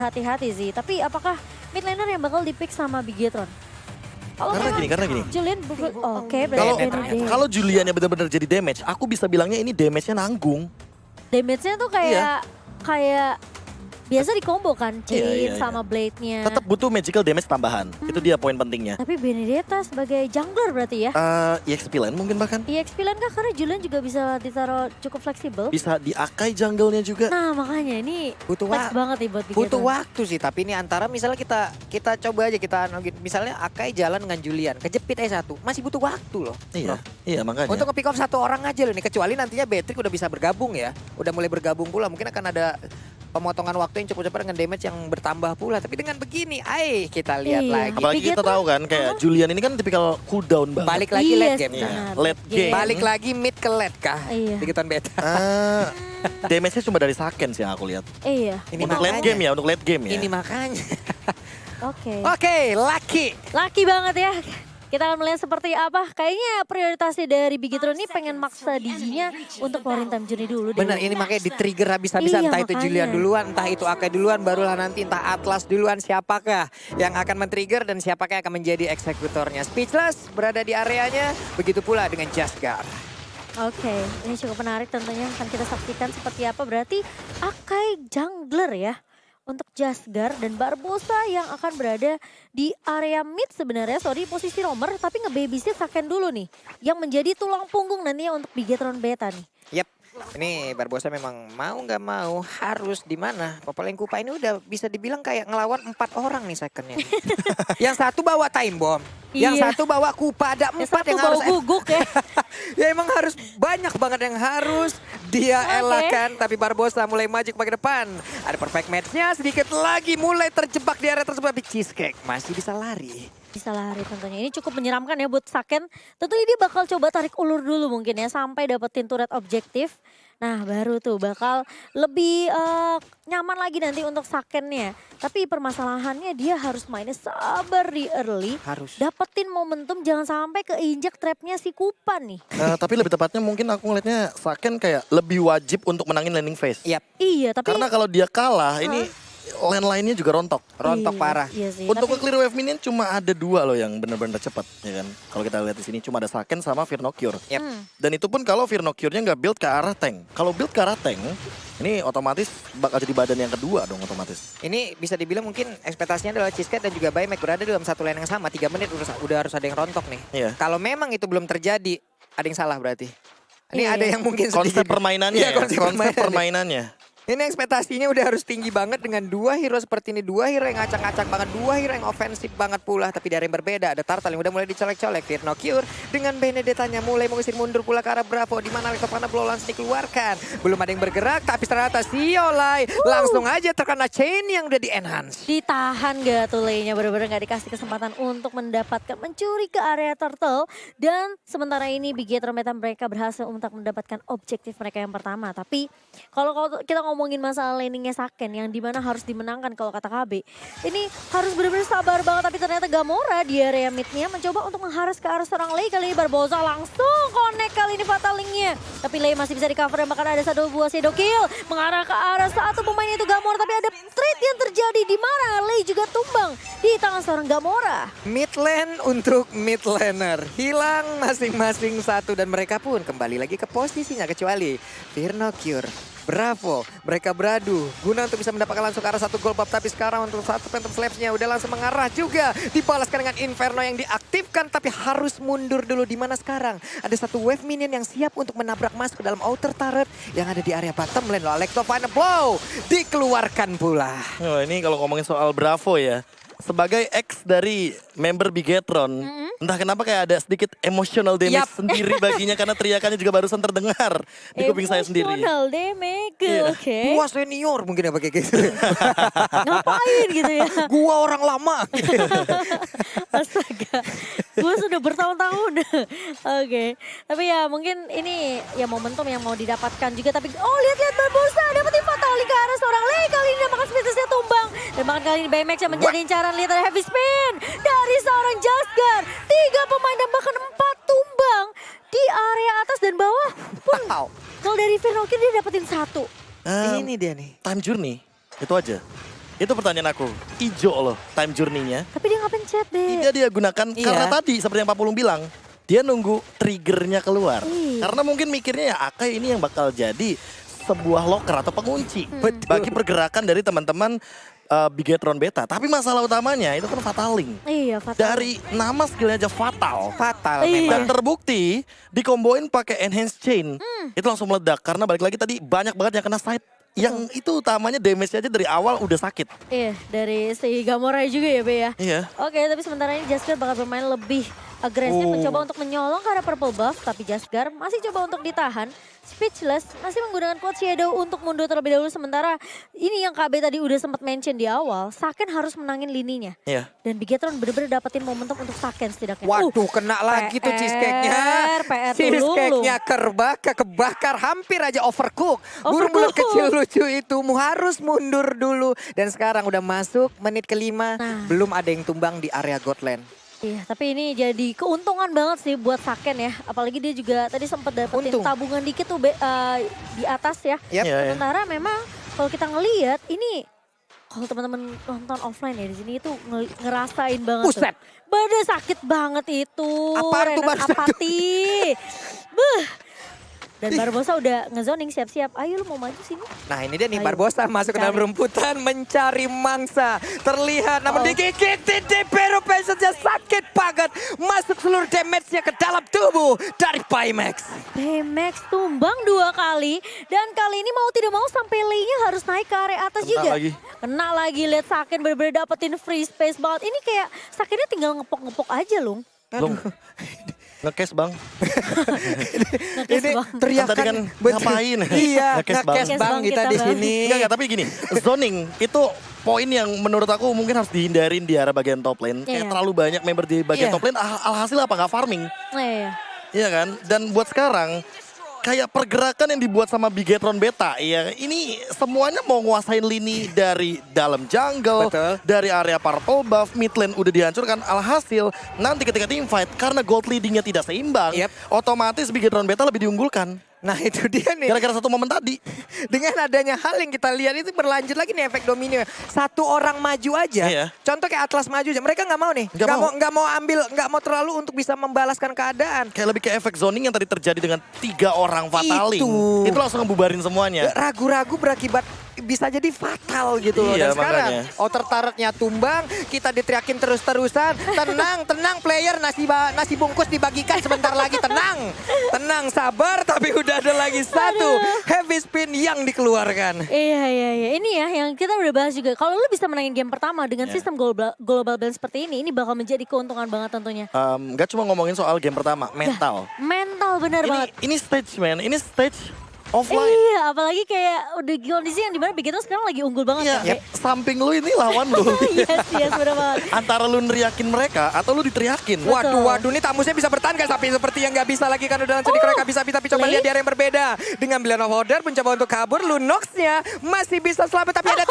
hati-hati sih. Tapi apakah mid laner yang bakal di-pick sama Bigetron? Karena gini. Julian, oke Kalau berarti kalau Juliannya benar-benar jadi damage, aku bisa bilangnya ini damage-nya nanggung. damage-nya tuh kayak biasa di combo kan, chain Iya. sama blade-nya. Tetap butuh magical damage tambahan. Itu dia poin pentingnya. Tapi Benedetta sebagai jungler berarti ya? EXP lane mungkin bahkan. EXP lane kah? Karena Julian juga bisa ditaruh cukup fleksibel. Bisa diakai jungle-nya juga. Nah makanya ini Butuh flex banget nih buat Bigetron. Butuh waktu sih, tapi ini antara misalnya kita coba aja misalnya Akai jalan dengan Julian, kejepit aja satu, masih butuh waktu loh. Iya makanya. Untuk nge-pick off satu orang aja loh nih, kecuali nantinya Beatrix udah bisa bergabung ya. Udah mulai bergabung pula, mungkin akan ada pemotongan waktu yang cukup cepat dengan damage yang bertambah pula. Tapi dengan begini, kita lihat Iya. lagi. Apalagi kita tahu kan kayak Julian ini kan tipikal cooldown banget. Balik lagi late game. benar. Kan? Late game. Balik lagi mid ke late kah? Iya. Di Keton Beta. Damage-nya cuma dari Saken sih yang aku lihat. Iya. Ini Untuk late makanya. game ya, untuk late game ya. Ini makanya. Oke. Oke, Lucky. Laki banget ya. Kita akan melihat seperti apa. Kayaknya prioritasnya dari Bigetron ini pengen maksa Diginya untuk keluarin time journey dulu. Bener, ini makanya di-trigger habis-habisan. Iya, Entah itu makanya. Julian duluan, entah itu Akai duluan, barulah nanti entah Atlas duluan. Siapakah yang akan men-trigger dan siapakah yang akan menjadi eksekutornya. Speechless berada di areanya, begitu pula dengan Jaskar. Oke, ini cukup menarik tentunya akan kita saksikan seperti apa. Berarti Akai jungler ya untuk Jaskar dan Barbosa yang akan berada di area mid sebenarnya. Sorry, posisi romer tapi nge-babysit Saken dulu nih. Yang menjadi tulang punggung nantinya untuk Bigetron Beta nih. Yep. Ini Barbosa memang mau nggak mau harus di mana. Popoleng Kupa ini udah bisa dibilang kayak ngelawan 4 orang nih secondnya. Yang satu bawa time bomb, yang Iya. satu bawa Kupa, ada 4 Satu yang bau harus guguk ya. ya emang harus banyak banget yang harus dia Oke. elakkan. Tapi Barbosa mulai maju ke depan. Ada perfect match-nya, sedikit lagi mulai terjebak di area tersebut. Tapi Cheesecake masih bisa lari. Bisa lari tentunya. Ini cukup menyeramkan ya buat Saken. Tentunya dia bakal coba tarik ulur dulu mungkin ya sampai dapetin turret objektif. Nah baru tuh bakal lebih nyaman lagi nanti untuk Sakennya. Tapi permasalahannya dia harus mainnya sabar di early. Harus. Dapetin momentum jangan sampai keinjak trapnya si Kupan nih. Tapi lebih tepatnya mungkin aku ngeliatnya Saken kayak lebih wajib untuk menangin landing phase. Yap, Iya tapi Karena kalau dia kalah ini lane lainnya juga rontok. rontok Iya, parah. Iya sih. Untuk Tapi- nge-clear wave minion cuma ada 2 loh yang benar-benar cepat ya kan. Kalau kita lihat di sini cuma ada Saken sama Firnocure. Yap. Dan itu pun kalau Firnocure-nya nggak build ke arah tank. Kalau build ke arah tank, ini otomatis bakal jadi badan yang kedua dong otomatis. Ini bisa dibilang mungkin ekspektasinya adalah Cheesecake dan juga Baymax berada dalam satu lane yang sama. 3 menit udah harus ada yang rontok nih. Iya. Kalau memang itu belum terjadi, ada yang salah berarti. Ini Iya, ada iya. yang mungkin Konsep sedikit- permainannya Iya, ya, konsep konsep permainannya. permainannya. Ini ekspektasinya udah harus tinggi banget dengan 2 hero seperti ini. 2 hero yang ngacak-ngacak banget, 2 hero yang ofensif banget pula. Tapi dari yang berbeda, ada Turtle yang udah mulai dicolek-colek. Firnocure dengan Benedettanya mulai mengusir mundur pula ke arah Bravo. Di mana Lectopana Blow langsung dikeluarkan. Belum ada yang bergerak, tapi ternyata Siolai langsung aja terkena chain yang udah di-enhance. Ditahan gak tuh lane-nya, bener-bener gak dikasih kesempatan untuk mendapatkan mencuri ke area turtle. Dan sementara ini Bigetron Beta mereka berhasil untuk mendapatkan objektif mereka yang pertama. Tapi kalau kita ngomongin masalah laningnya Saken yang dimana harus dimenangkan kalau kata KB. Ini harus bener-bener sabar banget, tapi ternyata Gamora di area mid-nya mencoba untuk mengharas ke arah seorang Lei. Kali ini Barbosa langsung connect kali ini Fatal Link-nya. Tapi Lei masih bisa di cover dan bahkan ada satu buah shadow kill mengarah ke arah satu pemain itu Gamora. Tapi ada trade yang terjadi di mana Lei juga tumbang di tangan seorang Gamora. Mid lane untuk mid laner. Hilang masing-masing satu dan mereka pun kembali lagi ke posisinya kecuali Firnocure. Bravo, mereka beradu guna untuk bisa mendapatkan langsung ke arah satu gold buff. Tapi sekarang untuk satu Phantom Slaves-nya udah langsung mengarah juga. Dibalaskan dengan Inferno yang diaktifkan tapi harus mundur dulu. Di mana sekarang ada satu wave minion yang siap untuk menabrak masuk ke dalam outer turret yang ada di area bottom lane. Lalu Lecto Final Blow dikeluarkan pula. Oh, ini kalau ngomongin soal Bravo ya. Sebagai ex dari member Bigetron, entah kenapa kayak ada sedikit emotional damage Yap. sendiri baginya karena teriakannya juga barusan terdengar di kuping saya sendiri. Emotional damage, Iya. oke. Gua senior mungkin ya pakai gitu. Ngapain gitu ya. Gua orang lama. Astaga, gue sudah bertahun-tahun. Oke, tapi ya mungkin ini ya momentum yang mau didapatkan juga. Tapi lihat-lihat Barbosa dapetin fatali ke arah seorang Lei. Kali ini makan speednya tumbang. Dan bahkan kali ini Baymax yang menjadi incaran. Lihat ada heavy spin dari seorang Jaskar. 3 pemain dan bahkan 4 tumbang di area atas dan bawah pun. Wow. Kalau dari Firnocure dia dapetin 1. Ini dia nih. Time journey, itu aja. Itu pertanyaan aku. Ijo loh time journey-nya. Tapi dia nggak pencet, Be. Tidak dia gunakan Iya. karena tadi seperti yang Pak Pulung bilang. Dia nunggu triggernya keluar. Iya. Karena mungkin mikirnya ya Akai ini yang bakal jadi sebuah locker atau pengunci. Betul. Bagi pergerakan dari teman-teman Bigetron Beta. Tapi masalah utamanya itu kan Fataling. Iya, fatal. Dari nama skillnya aja fatal. Fatal Iya. memang. Dan terbukti dikomboin pakai enhance chain. Itu langsung meledak karena balik lagi tadi banyak banget yang kena side. Yang itu utamanya damage aja dari awal udah sakit. Iya, dari si Gamora juga ya, Be ya. Iya. Oke, tapi sementara ini Jaskar bakal bermain lebih agresif, mencoba untuk menyolong ke arah purple buff. Tapi Jaskar masih coba untuk ditahan. Speechless masih menggunakan quote shadow untuk mundur terlebih dahulu. Sementara ini yang KB tadi udah sempat mention di awal, Saken harus menangin lininya. Iya. Dan Bigetron bener-bener dapetin momentum untuk Saken setidaknya. Waduh, kena lagi tuh cheesecake-nya. PR tuh Lulu. Cheesecake-nya kebakar, hampir aja overcook. Burung bulat Overcook. kecil lucu itu harus mundur dulu. Dan sekarang udah masuk menit kelima, Nah. belum ada yang tumbang di area Godland. Iya, tapi ini jadi keuntungan banget sih buat Saken ya. Apalagi dia juga tadi sempat dapetin Untung. tabungan dikit tuh di atas ya. Yap. Iya, iya. Sementara memang kalau kita ngelihat ini kalau teman-teman nonton offline ya di sini itu ngerasain banget. Buset. Tuh. Badan sakit banget itu. Apaan tuh Renat baru satu? apati. Beuh. Dan Barbosa udah ngezoning siap-siap. Ayo lu mau maju sini. Nah ini dia nih Ayo. Barbosa masuk ke dalam Cari. rumputan mencari mangsa. Terlihat namun Oh. digigitin di Pero Patience-nya sakit banget. Masuk seluruh damage-nya ke dalam tubuh dari Pimax. Baymax tumbang 2 kali. Dan kali ini mau tidak mau sampai Lei-nya harus naik ke area atas Kena juga. lagi. Kena lagi, lihat Saken bener-bener dapetin free space banget. Ini kayak Sakennya tinggal ngepok-ngepok aja loh. Belum. Ngekes bang. Ngekes Ini bang. teriakan Tadi kan betul. ngapain? Iya, Ngekes bang. ngekes bang kita Kita di bang. sini. Enggak, tapi gini, zoning itu poin yang menurut aku mungkin harus dihindarin di arah bagian top lane. Kayak Iya. terlalu banyak member di bagian Iya. top lane, alhasil apa nggak farming. Nah, iya. Iya kan? Dan buat sekarang, kayak pergerakan yang dibuat sama Bigetron Beta, ya ini semuanya mau nguasain lini dari dalam jungle, Betul. dari area purple buff, mid lane udah dihancurkan. Alhasil nanti ketika team fight, karena gold leadingnya tidak seimbang, Yep. otomatis Bigetron Beta lebih diunggulkan. Nah itu dia nih. Gara-gara satu momen tadi. Dengan adanya hal yang kita lihat itu berlanjut lagi nih efek domino. Satu orang maju aja. Iya. Contoh kayak Atlas maju aja. Mereka nggak mau nih. Nggak mau. Nggak mau ambil, nggak mau terlalu untuk bisa membalaskan keadaan. Kayak lebih ke efek zoning yang tadi terjadi dengan 3 orang Fataling. Itu. Itu langsung ngebubarin semuanya. Ragu-ragu berakibat bisa jadi fatal gitu loh. Iya, Dan sekarang makanya. outer turretnya tumbang, kita diteriakin terus-terusan. Tenang, tenang player, nasi bungkus dibagikan sebentar lagi. Tenang, tenang, sabar. Tapi udah ada lagi satu heavy spin yang dikeluarkan. Iya, iya, iya. Ini ya yang kita udah bahas juga. Kalau lu bisa menangin game pertama dengan Iya. sistem global balance seperti ini bakal menjadi keuntungan banget tentunya. Gak cuma ngomongin soal game pertama, mental. Mental bener banget. Ini stage man, ini stage offline. Iya, apalagi kayak udah kondisi yang dimana Bigetron sekarang lagi unggul banget Iya, kan. samping lu ini lawan lu. Yes, yes, bener banget. Antara lu neriakin mereka atau lu diteriakin. Waduh, nih tamusnya bisa bertahan kan? Tapi seperti yang nggak bisa lagi kan udah langsung mereka bisa. Tapi coba Lei. lihat di area yang berbeda. Dengan Brilliant of Order mencoba untuk kabur. Lunox-nya masih bisa selamat. Tapi ada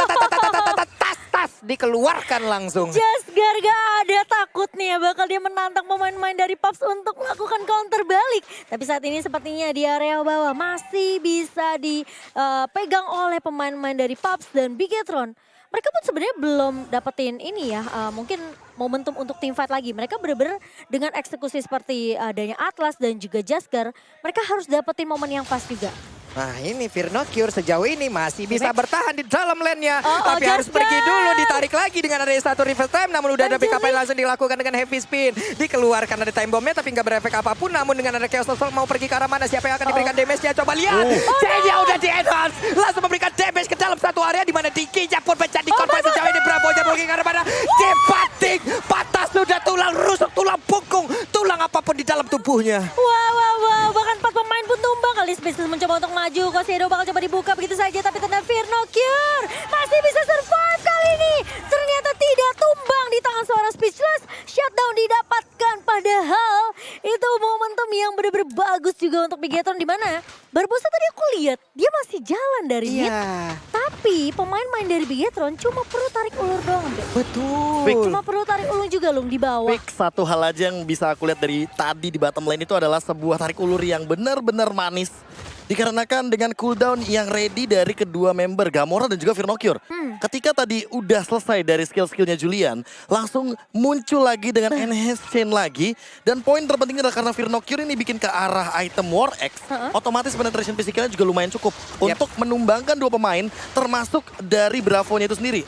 tas dikeluarkan langsung. Jaskar gak ada takutnya bakal dia menantang pemain-pemain dari Pops untuk melakukan counter balik. Tapi saat ini sepertinya di area bawah masih bisa dipegang oleh pemain-pemain dari Pops dan Bigetron. Mereka pun sebenarnya belum dapetin ini ya, mungkin momentum untuk team fight lagi. Mereka benar-benar dengan eksekusi seperti adanya Atlas dan juga Jaskar, mereka harus dapetin momen yang pas juga. Nah ini Firnocure sejauh ini masih bisa Bebek. bertahan di dalam lane-nya. Oh, Tapi harus Jaskar. pergi dulu, ditarik lagi dengan ada satu reverse time. Namun udah ada Anjir backup nih. yang langsung dilakukan dengan heavy spin. Dikeluarkan ada time bomb-nya tapi nggak berefek apapun. Namun dengan ada Chaos Assault mau pergi ke arah mana? Siapa yang akan diberikan damage-nya? Coba lihat. J-nya udah di-enhance. Langsung memberikan damage ke dalam satu area di mana Diki pun menjadi korban sejauh ini. Bravo-nya pergi ke arah mana? Dipatik. Patah sudah tulang rusuk, tulang punggung, tulang apapun di dalam tubuhnya. Wow. Bahkan 4 pemain pun tumbang. Kali Speechless mencoba untuk maju. Kosiedo bakal coba dibuka begitu saja. Tapi ternyata Firnocure masih bisa survive kali ini. Ternyata tidak tumbang di tangan seorang Speechless. Shutdown didapatkan. Padahal itu momentum yang benar-benar bagus juga untuk Bigetron. Di mana Barbosa tadi aku lihat dia masih jalan dari mid. Iya, Tapi pemain-pemain dari Bigetron cuma perlu tarik ulur doang. Be. betul. Cuma perlu tarik ulur juga loh di bawah. Fix satu hal aja yang bisa aku lihat dari tadi di bottom lane itu adalah sebuah tarik ulur yang benar-benar manis Dikarenakan dengan cooldown yang ready dari kedua member Gamora dan juga Firnocure. Ketika tadi udah selesai dari skill-skillnya Julian, langsung muncul lagi dengan enhance chain lagi. Dan poin terpenting adalah karena Firnocure ini bikin ke arah item War X, otomatis penetration fisiknya juga lumayan cukup untuk menumbangkan dua pemain, termasuk dari Bravo-nya itu sendiri.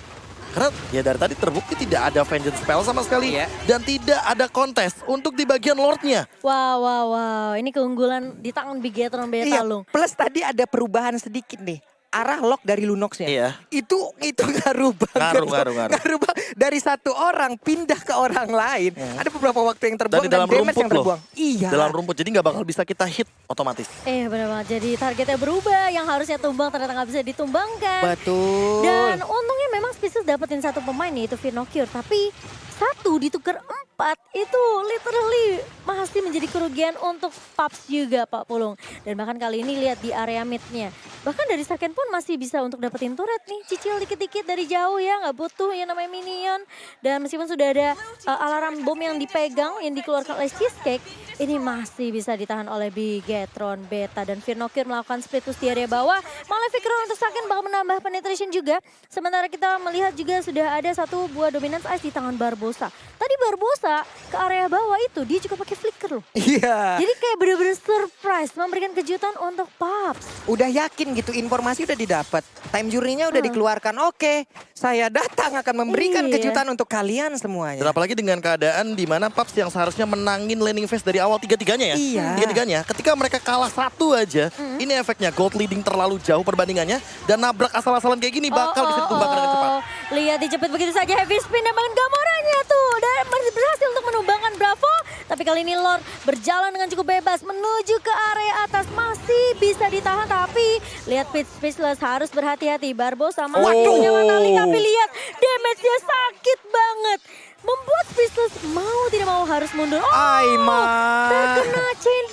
Karena ya dari tadi terbukti tidak ada vengeance spell sama sekali. Dan tidak ada kontes untuk di bagian Lord-nya. Wow. Ini keunggulan di tangan Bigetron Beta, Lung. Plus tadi ada perubahan sedikit nih. Arah lock dari Lunox-nya. Iya. Itu ngaruh banget. Ngaruh. Ngaruh banget. Dari satu orang pindah ke orang lain. Ada beberapa waktu yang terbuang Dan di dalam damage rumput yang terbuang. Iya. Dalam rumput, jadi nggak bakal bisa kita hit otomatis. Benar banget. Jadi targetnya berubah, yang harusnya tumbang ternyata nggak bisa ditumbangkan. Betul. Dan untungnya memang Species dapetin satu pemain yaitu Firnocure. Tapi satu ditukar 4 itu literally masih menjadi kerugian untuk Paps juga Pak Pulung. Dan bahkan kali ini lihat di area mid-nya. Bahkan dari Sarken pun masih bisa untuk dapetin turret nih. Cicil dikit-dikit dari jauh ya, nggak butuh yang namanya minion. Dan meskipun sudah ada alarm bom yang dipegang, yang dikeluarkan oleh Cheesecake, ini masih bisa ditahan oleh Bigetron Beta. Dan Firnocure melakukan split push di area bawah. Malefic Roll untuk Sarken bakal menambah penetration juga. Sementara kita melihat juga sudah ada satu buah dominance ice di tangan Barbosa. Tadi Barbosa ke area bawah itu dia juga pakai flicker loh. Iya. Jadi kayak bener-bener surprise, memberikan kejutan untuk Paps. Udah yakin gitu, informasi udah didapat. Time journey-nya udah dikeluarkan. Oke, saya datang akan memberikan kejutan untuk kalian semuanya. Dan apalagi dengan keadaan di mana Paps yang seharusnya menangin laning phase dari awal tiga-tiganya ya. Iya. Tiga-tiganya, ketika mereka kalah satu aja, ini efeknya gold leading terlalu jauh perbandingannya. Dan nabrak asal-asalan kayak gini bakal bisa ditumbangkan dengan cepat. Lihat dijepit begitu saja heavy spin dan bangun Gamoranya tuh. Dan berhasil untuk menumbangkan Bravo. Tapi kali ini Lord berjalan dengan cukup bebas menuju ke area atas. Masih bisa ditahan tapi lihat Speechless harus berhati-hati. Barbosa masih punya Matali tapi lihat damage-nya sakit banget. Membuat Speechless mau tidak mau harus mundur. Terkena chain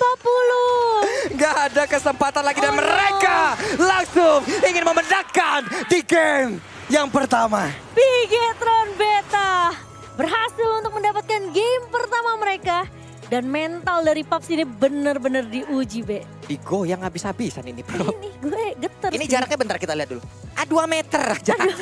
40. Gak ada kesempatan lagi dan mereka langsung ingin memendakkan di game yang pertama. Bigetron Beta berhasil untuk mendapatkan game pertama mereka. Dan mental dari Paps ini benar-benar diuji, Be. Digoyang habis-habisan ini, bro. Ini gue geter Ini sih. jaraknya bentar kita lihat dulu. 2 meter jarak.